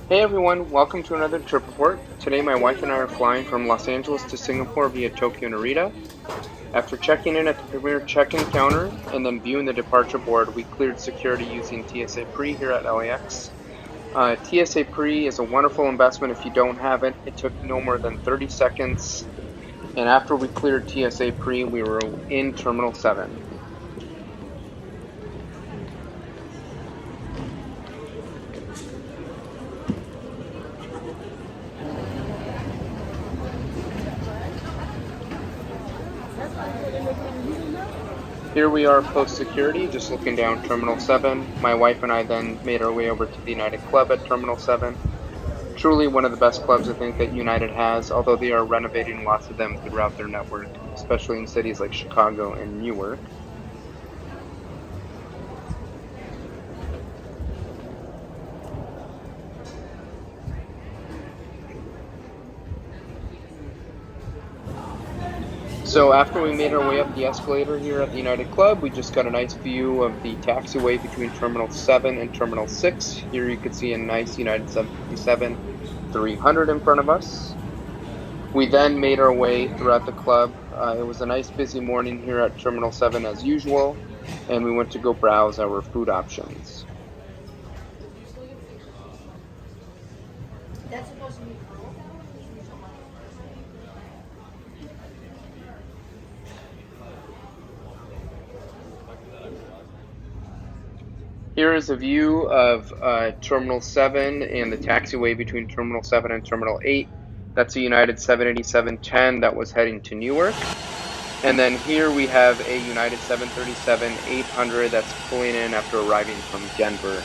Hey everyone, welcome to another trip report. Today my wife and I are flying from Los Angeles to Singapore via Tokyo-Narita. After checking in at the premier check-in counter and then viewing the departure board, we cleared security using TSA Pre here at LAX. TSA Pre is a wonderful investment if you don't have it. It took no more than 30 seconds, and after we cleared TSA Pre, we were in Terminal 7. Here we are post-security, just looking down Terminal 7. My wife and I then made our way over to the United Club at Terminal 7. Truly one of the best clubs I think that United has, although they are renovating lots of them throughout their network, especially in cities like Chicago and Newark. So after we made our way up the escalator here at the United Club, we just got a nice view of the taxiway between Terminal 7 and Terminal 6. Here you can see a nice United 757-300 in front of us. We then made our way throughout the club. It was a nice busy morning here at Terminal 7 as usual, and we went to go browse our food options. That's supposed to be Here is a view of Terminal 7 and the taxiway between Terminal 7 and Terminal 8. That's a United 787-10 that was heading to Newark. And then here we have a United 737-800 that's pulling in after arriving from Denver.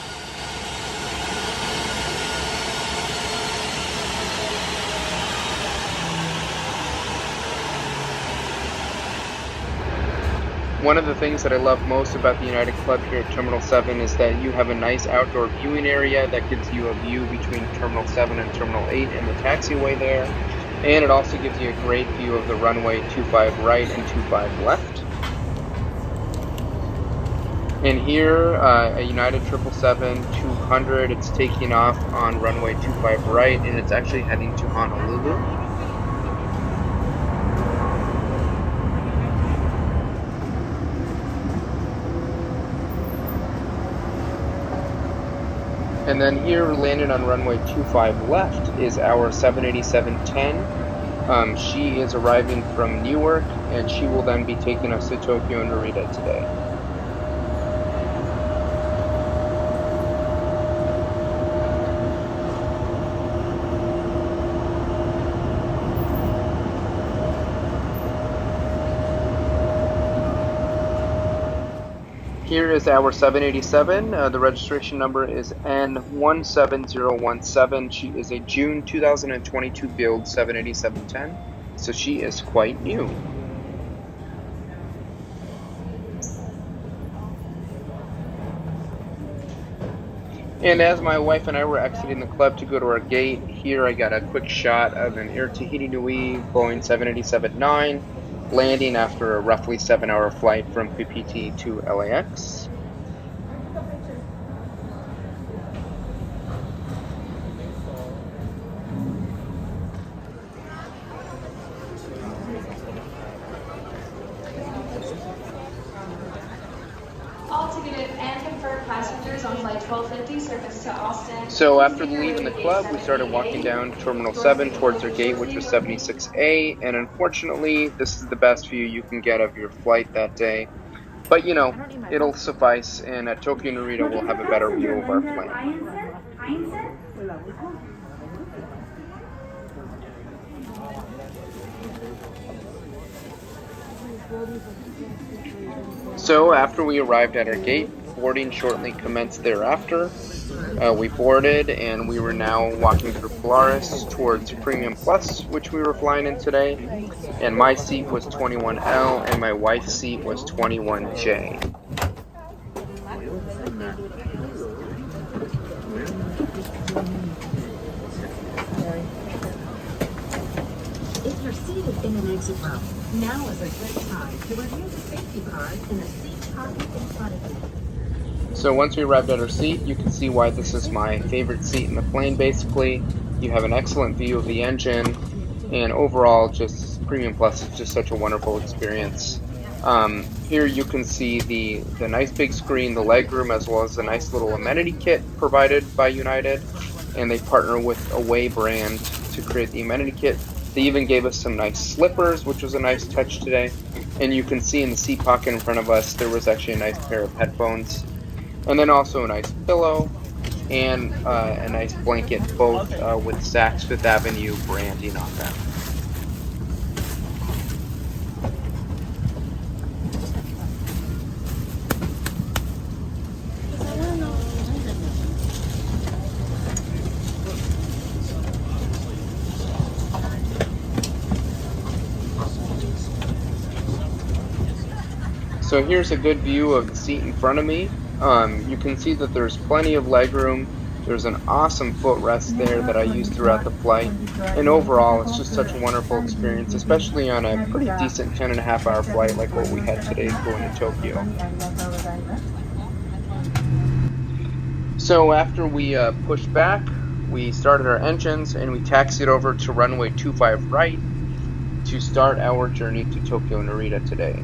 One of the things that I love most about the United Club here at Terminal 7 is that you have a nice outdoor viewing area that gives you a view between Terminal 7 and Terminal 8 and the taxiway there. And it also gives you a great view of the runway 25 right and 25 left. And here, a United 777-200, it's taking off on runway 25 right, and it's actually heading to Honolulu. And then here, landed on runway 25 left, is our 787-10. She is arriving from Newark, and she will then be taking us to Tokyo-Narita today. Here is our 787. The registration number is N17017. She is a June 2022 build 787-10, so she is quite new. And as my wife and I were exiting the club to go to our gate, here I got a quick shot of an Air Tahiti Nui Boeing 787-9 landing after a roughly 7-hour flight from PPT to LAX. All ticketed and confirmed passengers on flight 1250 service to Austin. So after leaving the club, we started walking down Terminal 7 towards our gate, which was 76A, and unfortunately, this is the best view you can get of your flight that day. But you know, it'll suffice, and at Tokyo-Narita, we'll have a better view of our plane. So after we arrived at our gate, boarding shortly commenced thereafter. We boarded, and we were now walking through Polaris towards Premium Plus, which we were flying in today. And my seat was 21L, and my wife's seat was 21J. If you're seated in an exit row, now is a good time to review the safety card in the seat pocket in front of you. So once we arrived at our seat, you can see why this is my favorite seat in the plane basically. You have an excellent view of the engine, and overall just Premium Plus is just such a wonderful experience. Here you can see the nice big screen, the legroom, as well as the nice little amenity kit provided by United, and they partner with Away brand to create the amenity kit. They even gave us some nice slippers, which was a nice touch today. And you can see in the seat pocket in front of us, there was actually a nice pair of headphones. And then also a nice pillow and a nice blanket, both with Saks Fifth Avenue branding on them. So here's a good view of the seat in front of me. You can see that there's plenty of legroom. There's an awesome footrest there that I use throughout the flight. And overall, it's just such a wonderful experience, especially on a pretty decent 10.5-hour flight like what we had today going to Tokyo. So after we pushed back, we started our engines and we taxied over to runway 25 right to start our journey to Tokyo-Narita today.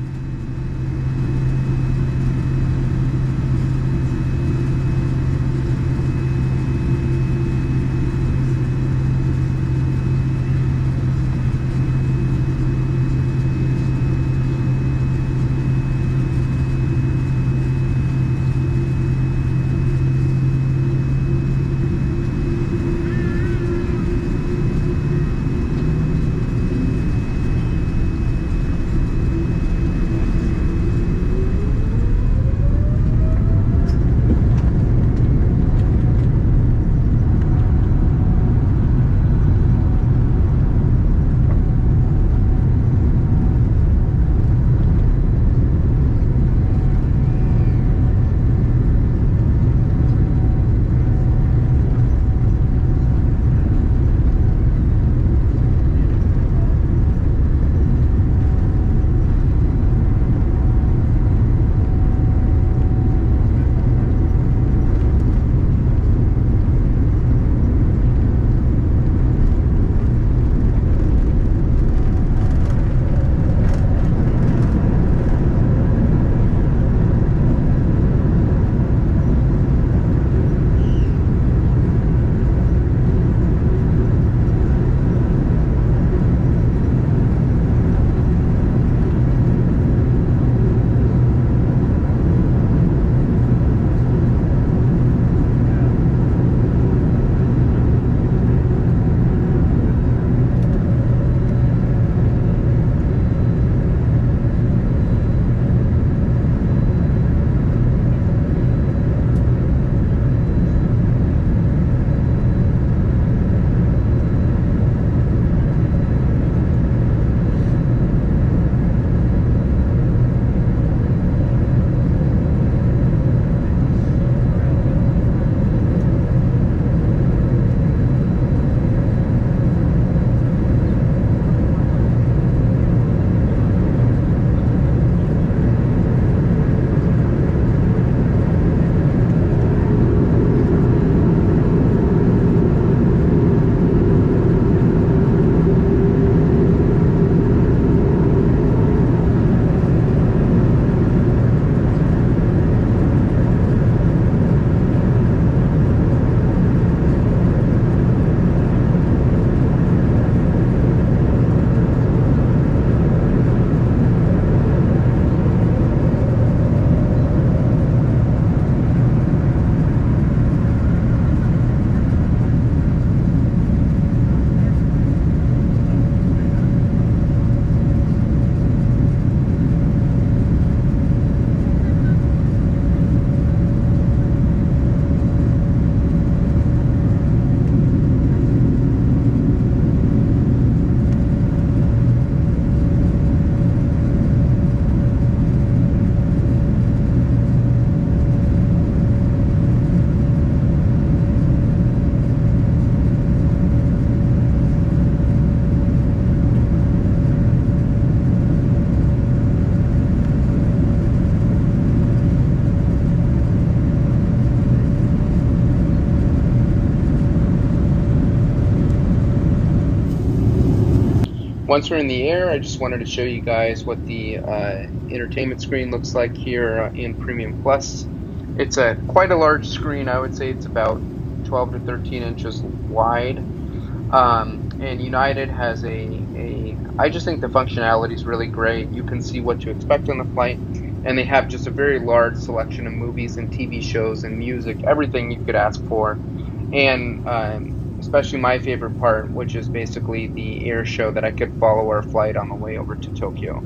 Once we're in the air, I just wanted to show you guys what the entertainment screen looks like here in Premium Plus. It's quite a large screen. I would say it's about 12 to 13 inches wide. And United has I just think the functionality is really great. You can see what to expect on the flight, and they have just a very large selection of movies and TV shows and music, everything you could ask for. And especially my favorite part, which is basically the air show that I could follow our flight on the way over to Tokyo.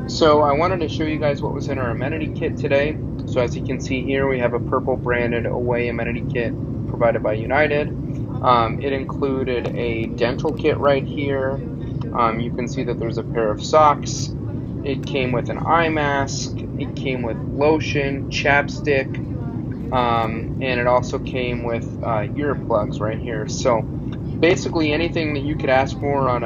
So I wanted to show you guys what was in our amenity kit today. So as you can see here, we have a purple branded away amenity kit provided by United. It included a dental kit right here. You can see that there's a pair of socks. It came with an eye mask. It came with lotion, chapstick, and it also came with earplugs right here. So basically anything that you could ask for on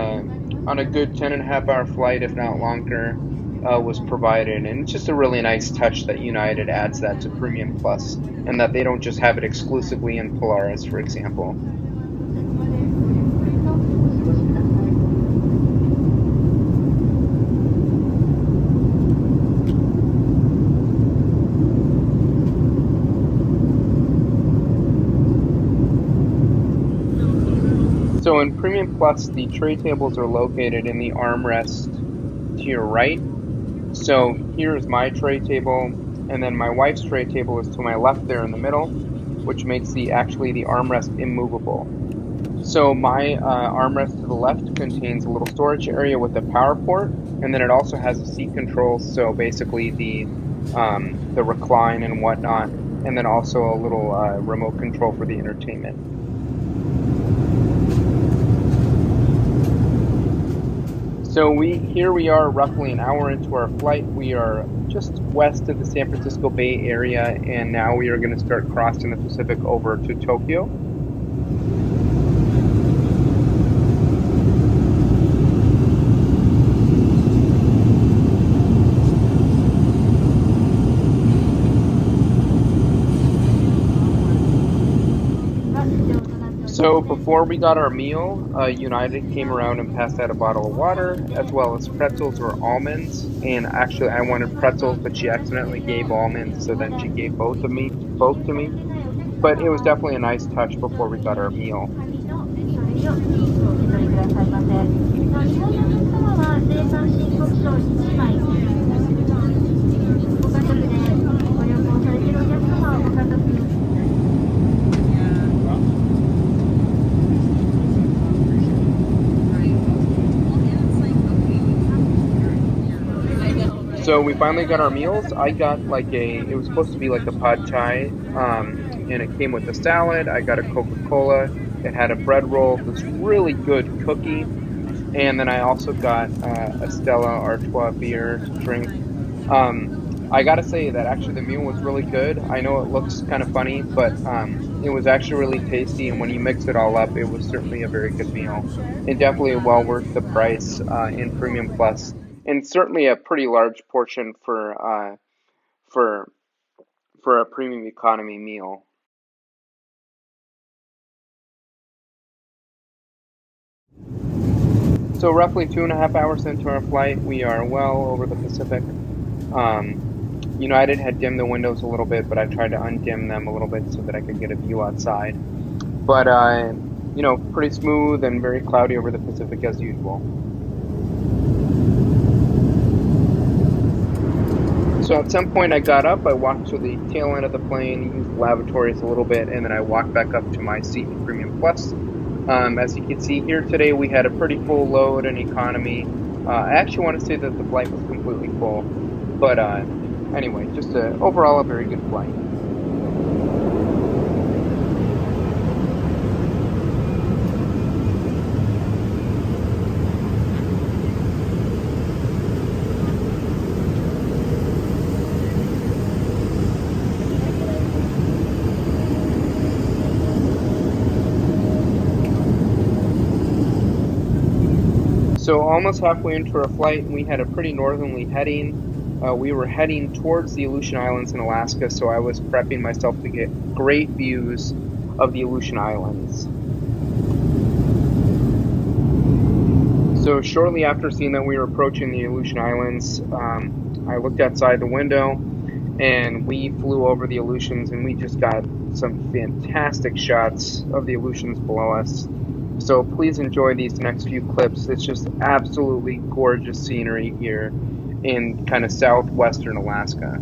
a good 10.5 hour flight, if not longer, was provided. And it's just a really nice touch that United adds that to Premium Plus, and that they don't just have it exclusively in Polaris, for example. So in Premium Plus, the tray tables are located in the armrest to your right. So here is my tray table, and then my wife's tray table is to my left there in the middle, which makes the armrest immovable. So my armrest to the left contains a little storage area with a power port, and then it also has a seat control, so basically the recline and whatnot, and then also a little remote control for the entertainment. So here we are roughly an hour into our flight. We are just west of the San Francisco Bay Area, and now we are going to start crossing the Pacific over to Tokyo. So before we got our meal, United came around and passed out a bottle of water, as well as pretzels or almonds. And actually, I wanted pretzels, but she accidentally gave almonds, so then she gave both to me. But it was definitely a nice touch before we got our meal. So we finally got our meals. I got it was supposed to be like a pad thai, and it came with a salad. I got a Coca-Cola. It had a bread roll, this really good cookie, and then I also got a Stella Artois beer to drink. Um, I gotta say that actually the meal was really good. I know it looks kind of funny, but it was actually really tasty, and when you mix it all up, it was certainly a very good meal, and definitely well worth the price in Premium Plus, and certainly a pretty large portion for for a premium economy meal. So roughly 2.5 hours into our flight, we are well over the Pacific. United had dimmed the windows a little bit, but I tried to undim them a little bit so that I could get a view outside. But, pretty smooth and very cloudy over the Pacific as usual. So at some point I got up, I walked to the tail end of the plane, used the lavatories a little bit, and then I walked back up to my seat in Premium Plus. As you can see here today, we had a pretty full load in economy. I actually want to say that the flight was completely full, but anyway, just overall a very good flight. So almost halfway into our flight, we had a pretty northerly heading. We were heading towards the Aleutian Islands in Alaska, so I was prepping myself to get great views of the Aleutian Islands. So shortly after seeing that we were approaching the Aleutian Islands, I looked outside the window and we flew over the Aleutians, and we just got some fantastic shots of the Aleutians below us. So please enjoy these next few clips. It's just absolutely gorgeous scenery here in kind of southwestern Alaska.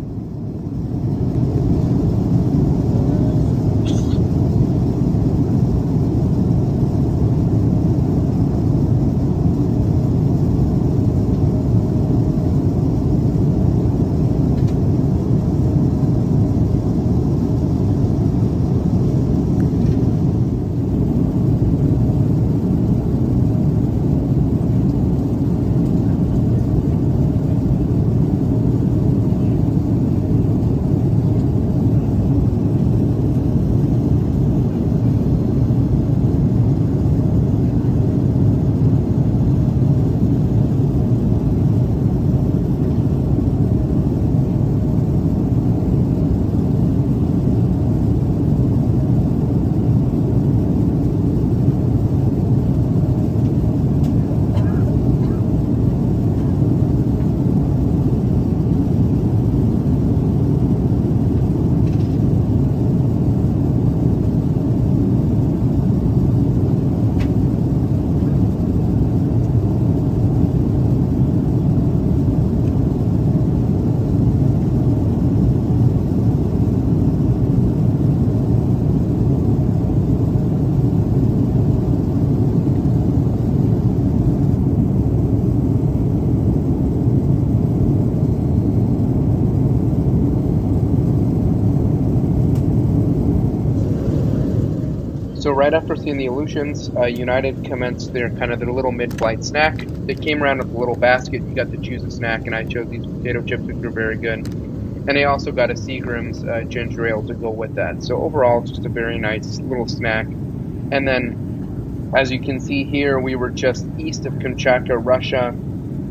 So right after seeing the Aleutians, United commenced their little mid-flight snack. They came around with a little basket. You got to choose a snack, and I chose these potato chips, which were very good. And they also got a Seagram's ginger ale to go with that. So overall, just a very nice little snack. And then, as you can see here, we were just east of Kamchatka, Russia,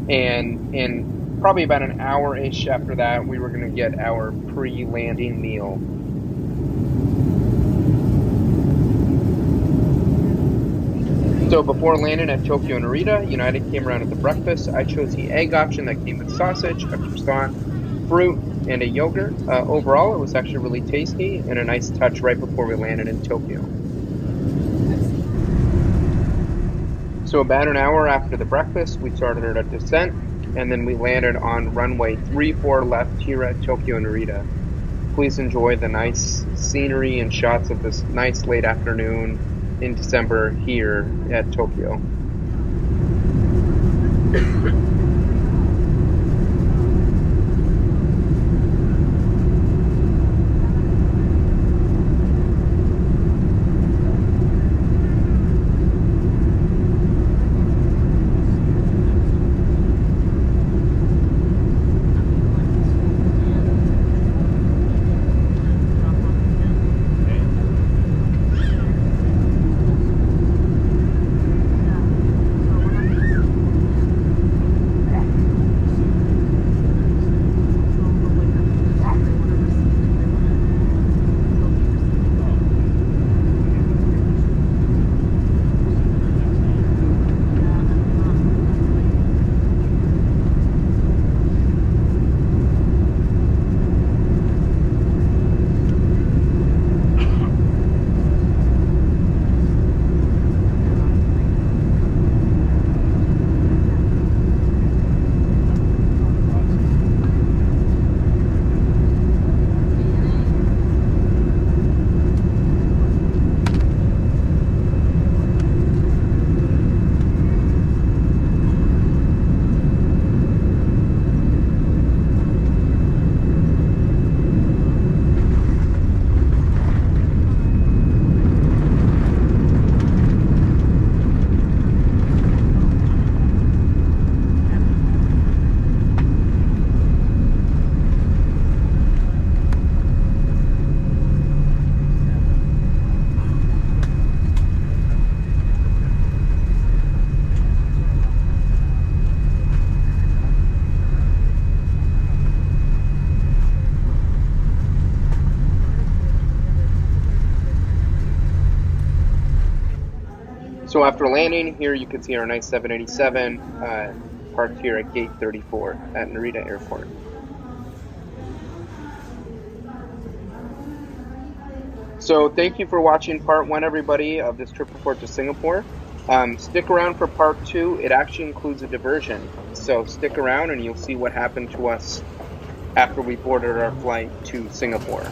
and in probably about an hour-ish after that, we were going to get our pre-landing meal. So before landing at Tokyo-Narita, United came around at the breakfast. I chose the egg option that came with sausage, a croissant, fruit, and a yogurt. Overall, it was actually really tasty and a nice touch right before we landed in Tokyo. So about an hour after the breakfast, we started our descent, and then we landed on runway 34 left here at Tokyo-Narita. Please enjoy the nice scenery and shots of this nice late afternoon in December here at Tokyo. So after landing, here you can see our nice 787 parked here at gate 34 at Narita Airport. So thank you for watching part 1, everybody, of this trip report to Singapore. Stick around for part 2. It actually includes a diversion. So stick around and you'll see what happened to us after we boarded our flight to Singapore.